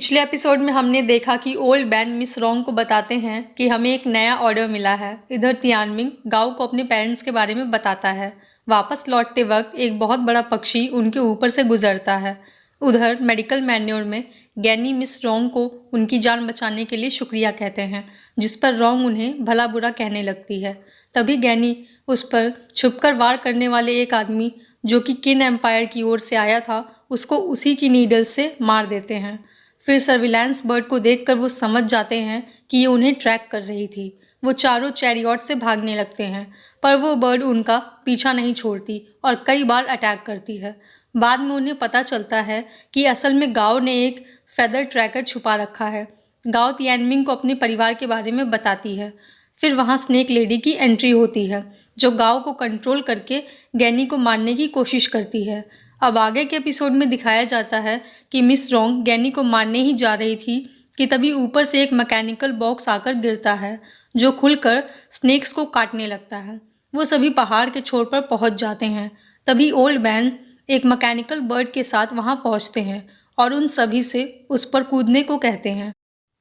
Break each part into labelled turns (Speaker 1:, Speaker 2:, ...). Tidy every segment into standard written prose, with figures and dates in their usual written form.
Speaker 1: पिछले एपिसोड में हमने देखा कि ओल्ड बैन मिस रोंग को बताते हैं कि हमें एक नया ऑर्डर मिला है। इधर तियानमिंग गाओ को अपने पेरेंट्स के बारे में बताता है। वापस लौटते वक्त एक बहुत बड़ा पक्षी उनके ऊपर से गुजरता है। उधर मेडिकल मैन्योर में गैनी मिस रोंग को उनकी जान बचाने के लिए शुक्रिया कहते हैं, जिस पर रोंग उन्हें भला बुरा कहने लगती है। तभी गैनी उस पर छुपकर वार करने वाले एक आदमी जो कि किन एम्पायर की ओर से आया था उसको उसी की नीडल से मार देते हैं। फिर सर्विलांस बर्ड को देखकर वो समझ जाते हैं कि ये उन्हें ट्रैक कर रही थी। वो चारों चैरियट से भागने लगते हैं, पर वो बर्ड उनका पीछा नहीं छोड़ती और कई बार अटैक करती है। बाद में उन्हें पता चलता है कि असल में गाओ ने एक फेदर ट्रैकर छुपा रखा है। गाओ तियानमिंग को अपने परिवार के बारे में बताती है। फिर वहाँ स्नेक लेडी की एंट्री होती है, जो गाओ को कंट्रोल करके गैनी को मारने की कोशिश करती है। अब आगे के एपिसोड में दिखाया जाता है कि मिस रोंग गैनी को मारने ही जा रही थी कि तभी ऊपर से एक मैकेनिकल बॉक्स आकर गिरता है, जो खुलकर स्नेक्स को काटने लगता है। वो सभी पहाड़ के छोर पर पहुंच जाते हैं। तभी ओल्ड बैन एक मैकेनिकल बर्ड के साथ वहां पहुंचते हैं और उन सभी से उस पर कूदने को कहते हैं।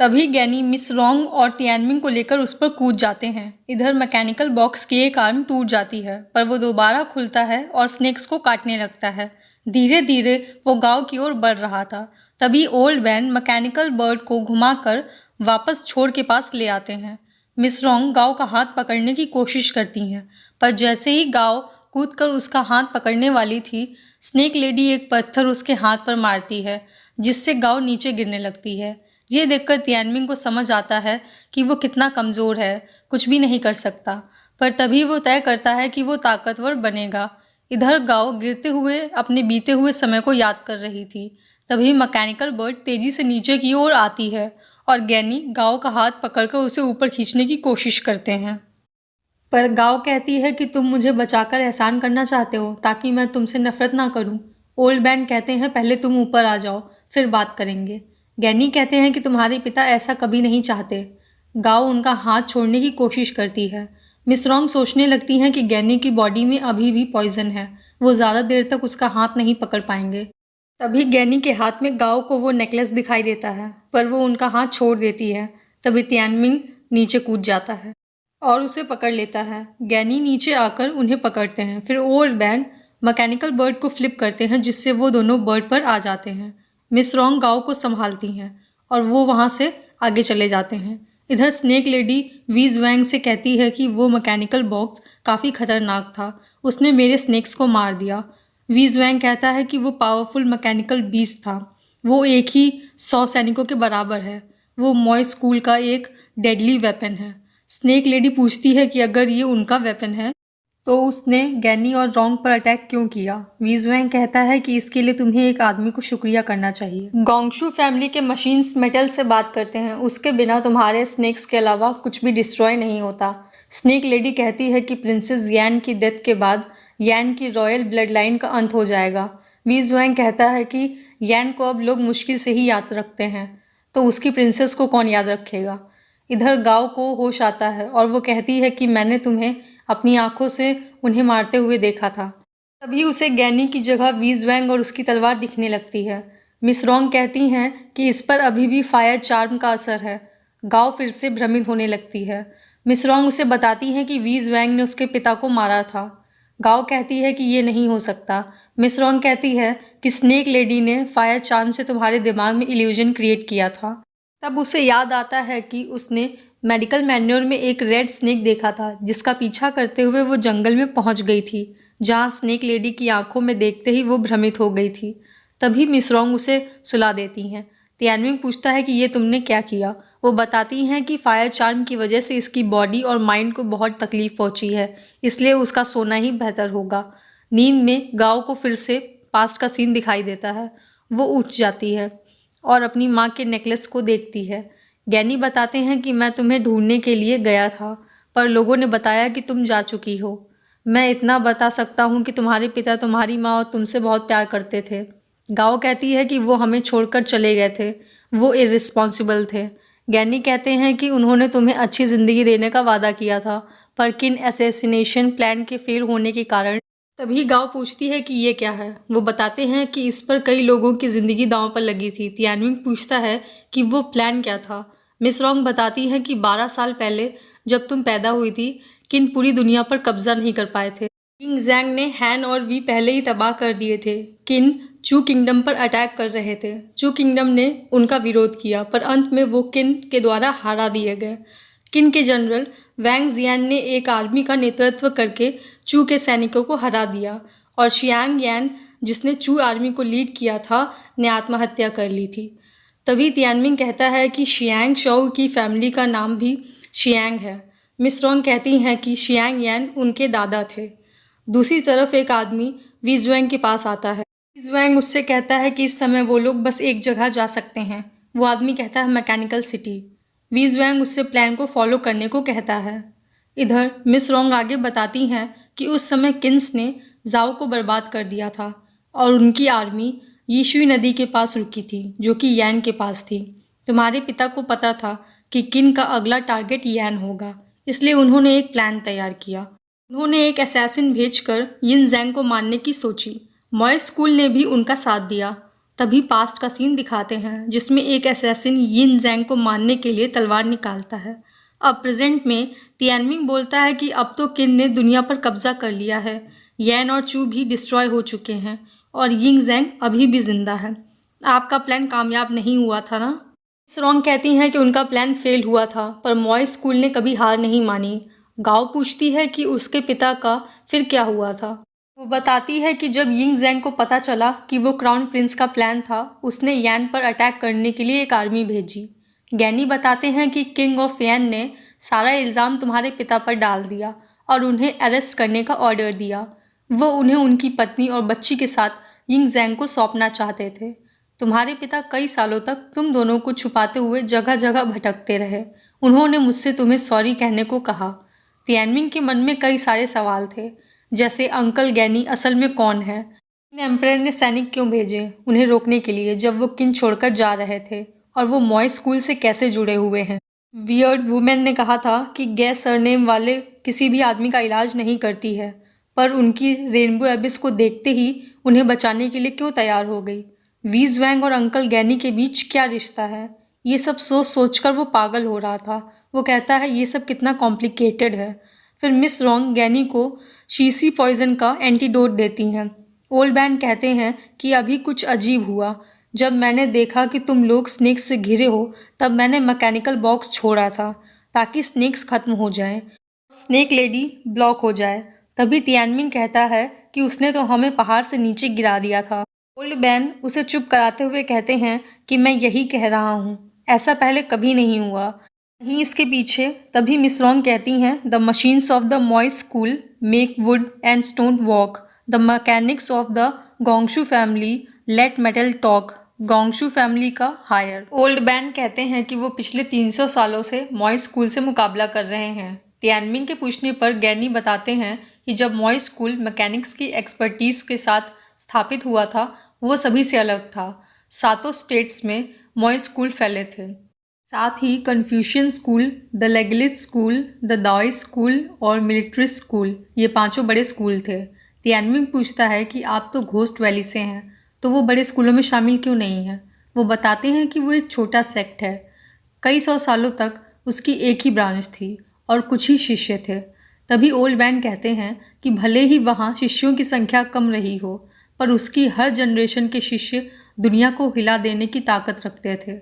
Speaker 1: तभी गैनी मिस रोंग और तियानमिंग को लेकर उस पर कूद जाते हैं। इधर मैकेनिकल बॉक्स की एक आर्म टूट जाती है, पर वो दोबारा खुलता है और स्नेक्स को काटने लगता है। धीरे धीरे वो गांव की ओर बढ़ रहा था। तभी ओल्ड बैन मैकेनिकल बर्ड को घुमाकर वापस छोर के पास ले आते हैं। मिस रोंग गांव का हाथ पकड़ने की कोशिश करती हैं, पर जैसे ही गांव कूदकर उसका हाथ पकड़ने वाली थी, स्नेक लेडी एक पत्थर उसके हाथ पर मारती है, जिससे गांव नीचे गिरने लगती है। ये देखकर तियानमिंग को समझ आता है कि वो कितना कमज़ोर है, कुछ भी नहीं कर सकता। पर तभी वो तय करता है कि वो ताकतवर बनेगा। इधर गांव गिरते हुए अपने बीते हुए समय को याद कर रही थी। तभी मैकेनिकल बर्ड तेजी से नीचे की ओर आती है और गैनी गांव का हाथ पकड़कर उसे ऊपर खींचने की कोशिश करते हैं। पर गांव कहती है कि तुम मुझे बचाकर एहसान करना चाहते हो ताकि मैं तुमसे नफरत ना करूं। ओल्ड बैन कहते हैं पहले तुम ऊपर आ जाओ, फिर बात करेंगे। गैनी कहते हैं कि तुम्हारे पिता ऐसा कभी नहीं चाहते। गांव उनका हाथ छोड़ने की कोशिश करती है। मिस रोंग सोचने लगती हैं कि गैनी की बॉडी में अभी भी पॉइजन है, वो ज़्यादा देर तक उसका हाथ नहीं पकड़ पाएंगे। तभी गैनी के हाथ में गांव को वो नेकलेस दिखाई देता है, पर वो उनका हाथ छोड़ देती है। तभी तियानमिंग नीचे कूद जाता है और उसे पकड़ लेता है। गैनी नीचे आकर उन्हें पकड़ते हैं। फिर ओल्ड बैन मैकेनिकल बर्ड को फ्लिप करते हैं, जिससे वो दोनों बर्ड पर आ जाते हैं। मिस रोंग गांव को संभालती हैं और वो वहाँ से आगे चले जाते हैं। इधर स्नेक लेडी वीज वैंग से कहती है कि वो मैकेनिकल बॉक्स काफ़ी खतरनाक था, उसने मेरे स्नेक्स को मार दिया। वीज वैंग कहता है कि वो पावरफुल मैकेनिकल बीस्ट था, वो एक ही 100 सैनिकों के बराबर है, वो मॉय स्कूल का एक डेडली वेपन है। स्नेक लेडी पूछती है कि अगर ये उनका वेपन है तो उसने गैनी और रोंग पर अटैक क्यों किया। वीज वैंग कहता है कि इसके लिए तुम्हें एक आदमी को शुक्रिया करना चाहिए। गोंगशू फैमिली के मशीन्स मेटल से बात करते हैं, उसके बिना तुम्हारे स्नेक्स के अलावा कुछ भी डिस्ट्रॉय नहीं होता। स्नेक लेडी कहती है कि प्रिंसेस यान की डेथ के बाद यान की रॉयल ब्लड लाइन का अंत हो जाएगा। वीज वैंग कहता है कि यान को अब लोग मुश्किल से ही याद रखते हैं, तो उसकी प्रिंसेस को कौन याद रखेगा। इधर गांव को होश आता है और वो कहती है कि मैंने तुम्हें अपनी आंखों से उन्हें मारते हुए देखा था। तभी उसे गैनी की जगह वीज वैंग और उसकी तलवार दिखने लगती है। मिस रोंग कहती हैं कि इस पर अभी भी फायर चार्म का असर है। गांव फिर से भ्रमित होने लगती है। मिस रोंग उसे बताती हैं कि वीज वैंग ने उसके पिता को मारा था। गांव कहती है कि ये नहीं हो सकता। मिस रोंग कहती है कि स्नेक लेडी ने फायर चार्म से तुम्हारे दिमाग में इल्यूजन क्रिएट किया था। तब उसे याद आता है कि उसने मेडिकल मैन्योर में एक रेड स्नेक देखा था, जिसका पीछा करते हुए वो जंगल में पहुंच गई थी, जहां स्नेक लेडी की आंखों में देखते ही वो भ्रमित हो गई थी। तभी मिस रोंग उसे सुला देती हैं। तियानमिंग पूछता है कि ये तुमने क्या किया। वो बताती हैं कि फायर चार्म की वजह से इसकी बॉडी और माइंड को बहुत तकलीफ पहुंची है, इसलिए उसका सोना ही बेहतर होगा। नींद में गाँव को फिर से पास्ट का सीन दिखाई देता है। वो उठ जाती है और अपनी माँ के नेकलेस को देखती है। गैनी बताते हैं कि मैं तुम्हें ढूंढने के लिए गया था, पर लोगों ने बताया कि तुम जा चुकी हो। मैं इतना बता सकता हूँ कि तुम्हारे पिता तुम्हारी माँ और तुमसे बहुत प्यार करते थे। गाओ कहती है कि वो हमें छोड़कर चले गए थे, वो इर्रिस्पॉन्सिबल थे। गैनी कहते हैं कि उन्होंने तुम्हें अच्छी ज़िंदगी देने का वादा किया था, पर किन असैसिनेशन प्लान के फेल होने के कारण तभी गांव पूछती है कि ये क्या है। वो बताते हैं कि इस पर कई लोगों की ज़िंदगी दांव पर लगी थी। तियानमिंग पूछता है कि वो प्लान क्या था। मिस रॉन्ग बताती हैं कि 12 साल पहले जब तुम पैदा हुई थी, किन पूरी दुनिया पर कब्जा नहीं कर पाए थे। किंग जैंग ने हैन और वी पहले ही तबाह कर दिए थे। किन चू किंगडम पर अटैक कर रहे थे। चू किंगडम ने उनका विरोध किया, पर अंत में वो किन के द्वारा हरा दिए गए। किन के जनरल वैंग जियान ने एक आर्मी का नेतृत्व करके चू के सैनिकों को हरा दिया, और शियांग यान, जिसने चू आर्मी को लीड किया था, ने आत्महत्या कर ली थी। तभी तियानमिंग कहता है कि शियांग शौ की फैमिली का नाम भी शियांग है। मिस रॉन्ग कहती हैं कि शियांग यान उनके दादा थे। दूसरी तरफ एक आदमी वीज़ुएंग के पास आता है। वीज़ुएंग उससे कहता है कि इस समय वो लोग बस एक जगह जा सकते हैं। वो आदमी कहता है मैकेनिकल सिटी। वीज़ुएंग उससे प्लान को फॉलो करने को कहता है। इधर मिस रॉन्ग आगे बताती हैं कि उस समय किन्स ने जाओ को बर्बाद कर दिया था और उनकी आर्मी यीशुई नदी के पास रुकी थी, जो कि यैन के पास थी। तुम्हारे पिता को पता था कि किन का अगला टारगेट यैन होगा, इसलिए उन्होंने एक प्लान तैयार किया। उन्होंने एक असैसिन भेजकर यिन जैंग को मारने की सोची। मॉय स्कूल ने भी उनका साथ दिया। तभी पास्ट का सीन दिखाते हैं जिसमें एक असैसिन यिन जैंग को मारने के लिए तलवार निकालता है। अब प्रेजेंट में तियानमिंग बोलता है कि अब तो किन ने दुनिया पर कब्जा कर लिया है। यैन और चू भी डिस्ट्रॉय हो चुके हैं और यिंग जैंग अभी भी जिंदा है। आपका प्लान कामयाब नहीं हुआ था ना। स्ट्रॉन्ग कहती हैं कि उनका प्लान फेल हुआ था, पर मॉय स्कूल ने कभी हार नहीं मानी। गाओ पूछती है कि उसके पिता का फिर क्या हुआ था। वो बताती है कि जब यिंग जैंग को पता चला कि वो क्राउन प्रिंस का प्लान था, उसने यान पर अटैक करने के लिए एक आर्मी भेजी। गैनी बताते हैं कि किंग ऑफ यान ने सारा इल्ज़ाम तुम्हारे पिता पर डाल दिया और उन्हें अरेस्ट करने का ऑर्डर दिया। वो उन्हें उनकी पत्नी और बच्ची के साथ यिंग जैंग को सौंपना चाहते थे। तुम्हारे पिता कई सालों तक तुम दोनों को छुपाते हुए जगह जगह भटकते रहे। उन्होंने मुझसे तुम्हें सॉरी कहने को कहा। तियानमिंग के मन में कई सारे सवाल थे, जैसे अंकल गैनी असल में कौन है। एम्परर ने सैनिक क्यों भेजे उन्हें रोकने के लिए जब वो किन छोड़कर जा रहे थे, और वो मॉय स्कूल से कैसे जुड़े हुए हैं। वियर्ड वुमेन ने कहा था कि गैस सरनेम वाले किसी भी आदमी का इलाज नहीं करती है, पर उनकी रेनबो एबिस को देखते ही उन्हें बचाने के लिए क्यों तैयार हो गई। वीज वैंग और अंकल गैनी के बीच क्या रिश्ता है, ये सब सोच सोचकर वो पागल हो रहा था। वो कहता है ये सब कितना कॉम्प्लिकेटेड है। फिर मिस रॉन्ग गैनी को शीशी पॉइजन का एंटीडोट देती हैं। ओल्ड मैन कहते हैं कि अभी कुछ अजीब हुआ। जब मैंने देखा कि तुम लोग स्नेक्स से घिरे हो, तब मैंने मैकेनिकल बॉक्स छोड़ा था ताकि स्नेक्स खत्म हो जाएं, स्नेक लेडी ब्लॉक हो जाए। तभी तियानमिन कहता है कि उसने तो हमें पहाड़ से नीचे गिरा दिया था। ओल्ड मैन उसे चुप कराते हुए कहते हैं कि मैं यही कह रहा हूँ, ऐसा पहले कभी नहीं हुआ, नहीं इसके पीछे। तभी मिस रॉन्ग कहती हैं the machines of the Mo school make wood and stone walk, the mechanics of the Gongshu family let metal talk, Gongshu family का हायर। ओल्ड बैन कहते हैं कि वो पिछले 300 सालों से मॉय स्कूल से मुकाबला कर रहे हैं। तियानमिन के पूछने पर गैनी बताते हैं कि जब मॉय स्कूल मैकेनिक्स की एक्सपर्टीज के साथ स्थापित हुआ था, वो सभी से अलग था। 7 स्टेट्स में मॉय स्कूल फैले थे। साथ ही Confucian school, the Legalist school, the दाओई स्कूल और मिलिट्री स्कूल, ये 5 बड़े स्कूल थे। तियानमिन पूछता है कि आप तो घोस्ट वैली से हैं, तो वो बड़े स्कूलों में शामिल क्यों नहीं है। वो बताते हैं कि वो एक छोटा सेक्ट है। कई 100 सालों तक उसकी एक ही ब्रांच थी और कुछ ही शिष्य थे। तभी ओल्ड मैन कहते हैं कि भले ही वहाँ शिष्यों की संख्या कम रही हो, पर उसकी हर जनरेशन के शिष्य दुनिया को हिला देने की ताकत रखते थे।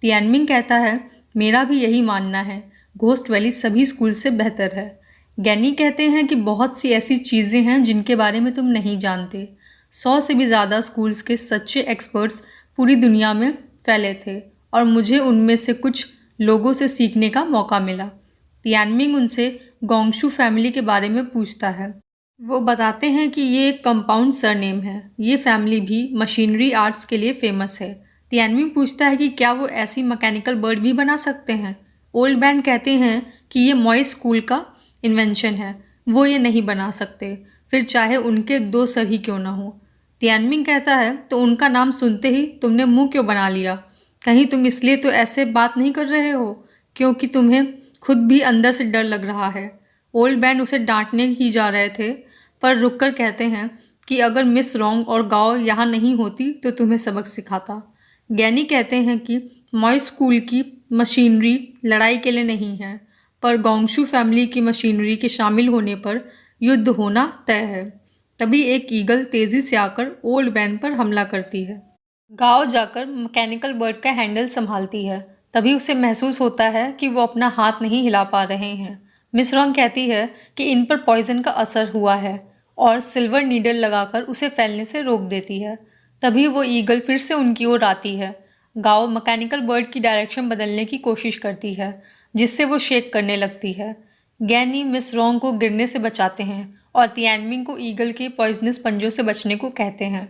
Speaker 1: तियानमिन कहता है मेरा भी यही मानना है, घोस्ट वैली सभी स्कूल से बेहतर है। गैनी कहते हैं कि बहुत सी ऐसी चीज़ें हैं जिनके बारे में तुम नहीं जानते। 100 से भी ज़्यादा स्कूल्स के सच्चे एक्सपर्ट्स पूरी दुनिया में फैले थे और मुझे उनमें से कुछ लोगों से सीखने का मौका मिला। तियानमिन उनसे गोंगशू फैमिली के बारे में पूछता है। वो बताते हैं कि ये एक कंपाउंड सरनेम है। ये फैमिली भी मशीनरी आर्ट्स के लिए फेमस है। तियानमिन पूछता है कि क्या वो ऐसी मैकेनिकल बर्ड भी बना सकते हैं। ओल्ड मैन कहते हैं कि ये मॉय स्कूल का इन्वेंशन है, वो ये नहीं बना सकते, फिर चाहे उनके 2 सर ही क्यों ना हो। तियानमिन कहता है तो उनका नाम सुनते ही तुमने मुंह क्यों बना लिया। कहीं तुम इसलिए तो ऐसे बात नहीं कर रहे हो क्योंकि तुम्हें खुद भी अंदर से डर लग रहा है। ओल्ड मैन उसे डांटने ही जा रहे थे, पर रुककर कहते हैं कि अगर मिस रोंग और गाओ यहाँ नहीं होती तो तुम्हें सबक सिखाता। गैनी कहते हैं कि मॉय स्कूल की मशीनरी लड़ाई के लिए नहीं है, पर गोंगशू फैमिली की मशीनरी के शामिल होने पर युद्ध होना तय है। तभी एक ईगल तेजी से आकर ओल्ड बैन पर हमला करती है। गाओ जाकर मैकेनिकल बर्ड का हैंडल संभालती है। तभी उसे महसूस होता है कि वो अपना हाथ नहीं हिला पा रहे हैं। मिस रॉन्ग कहती है कि इन पर पॉइजन का असर हुआ है और सिल्वर नीडल लगाकर उसे फैलने से रोक देती है। तभी वो ईगल फिर से उनकी ओर आती है। गाओ मैकेनिकल बर्ड की डायरेक्शन बदलने की कोशिश करती है, जिससे वो शेक करने लगती है। गैनी मिस रॉन्ग को गिरने से बचाते हैं और तियानमिंग को ईगल के पॉइजनस पंजों से बचने को कहते हैं।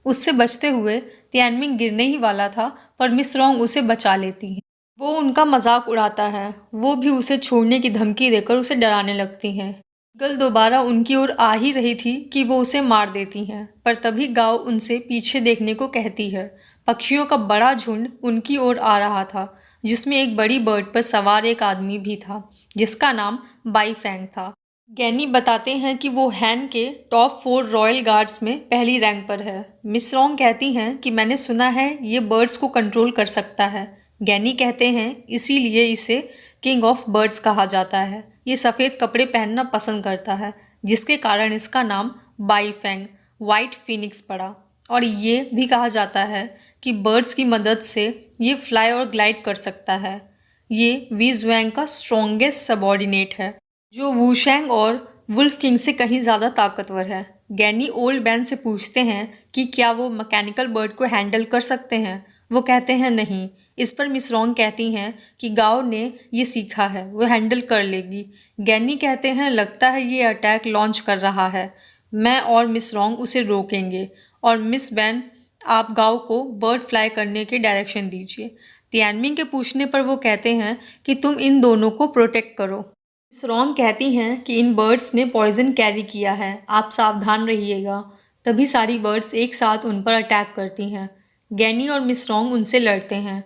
Speaker 1: उससे बचते हुए तियानमिंग गिरने ही वाला था, पर मिस रॉन्ग उसे बचा लेती हैं। वो उनका मजाक उड़ाता है। वो भी उसे छोड़ने की धमकी देकर उसे डराने लगती हैं। ईगल दोबारा उनकी ओर आ ही रही थी कि वो उसे मार देती हैं, पर तभी गाओ उनसे पीछे देखने को कहती है। पक्षियों का बड़ा झुंड उनकी ओर आ रहा था, जिसमें एक बड़ी बर्ड पर सवार एक आदमी भी था, जिसका नाम बाईफैंग था। गैनी बताते हैं कि वो हैन के टॉप 4 रॉयल गार्ड्स में पहली रैंक पर है। मिस रॉन्ग कहती हैं कि मैंने सुना है ये बर्ड्स को कंट्रोल कर सकता है। गैनी कहते हैं इसीलिए इसे किंग ऑफ बर्ड्स कहा जाता है। ये सफ़ेद कपड़े पहनना पसंद करता है, जिसके कारण इसका नाम बाईफैंग वाइट फिनिक्स पड़ा। और ये भी कहा जाता है कि बर्ड्स की मदद से ये फ्लाई और ग्लाइड कर सकता है। ये वीज़वैंग का स्ट्रॉन्गेस्ट सबऑर्डिनेट है, जो वूशैंग और वुल्फ किंग से कहीं ज़्यादा ताकतवर है। गैनी ओल्ड बैन से पूछते हैं कि क्या वो मैकेनिकल बर्ड को हैंडल कर सकते हैं। वो कहते हैं नहीं। इस पर मिस रॉन्ग कहती हैं कि गाओ ने ये सीखा है, वो हैंडल कर लेगी। गैनी कहते हैं लगता है ये अटैक लॉन्च कर रहा है। मैं और मिस रॉन्ग उसे रोकेंगे और मिस बैन आप गाओ को बर्ड फ्लाई करने के डायरेक्शन दीजिए। तियानमिंग के पूछने पर वो कहते हैं कि तुम इन दोनों को प्रोटेक्ट करो। मिस रॉन्ग कहती हैं कि इन बर्ड्स ने पॉइजन कैरी किया है, आप सावधान रहिएगा। तभी सारी बर्ड्स एक साथ उन पर अटैक करती हैं। गैनी और मिस रॉन्ग उनसे लड़ते हैं।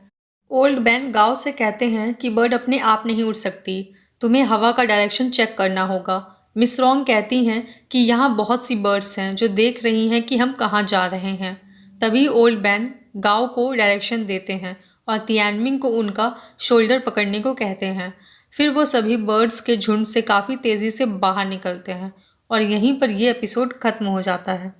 Speaker 1: ओल्ड बैन गाओ से कहते हैं कि बर्ड अपने आप नहीं उड़ सकती, तुम्हें हवा का डायरेक्शन चेक करना होगा। मिस रॉन्ग कहती हैं कि यहाँ बहुत सी बर्ड्स हैं जो देख रही हैं कि हम कहाँ जा रहे हैं। तभी ओल्ड बैन गाओ को डायरेक्शन देते हैं और तियानमिंग को उनका शोल्डर पकड़ने को कहते हैं। फिर वो सभी बर्ड्स के झुंड से काफ़ी तेज़ी से बाहर निकलते हैं और यहीं पर ये एपिसोड ख़त्म हो जाता है।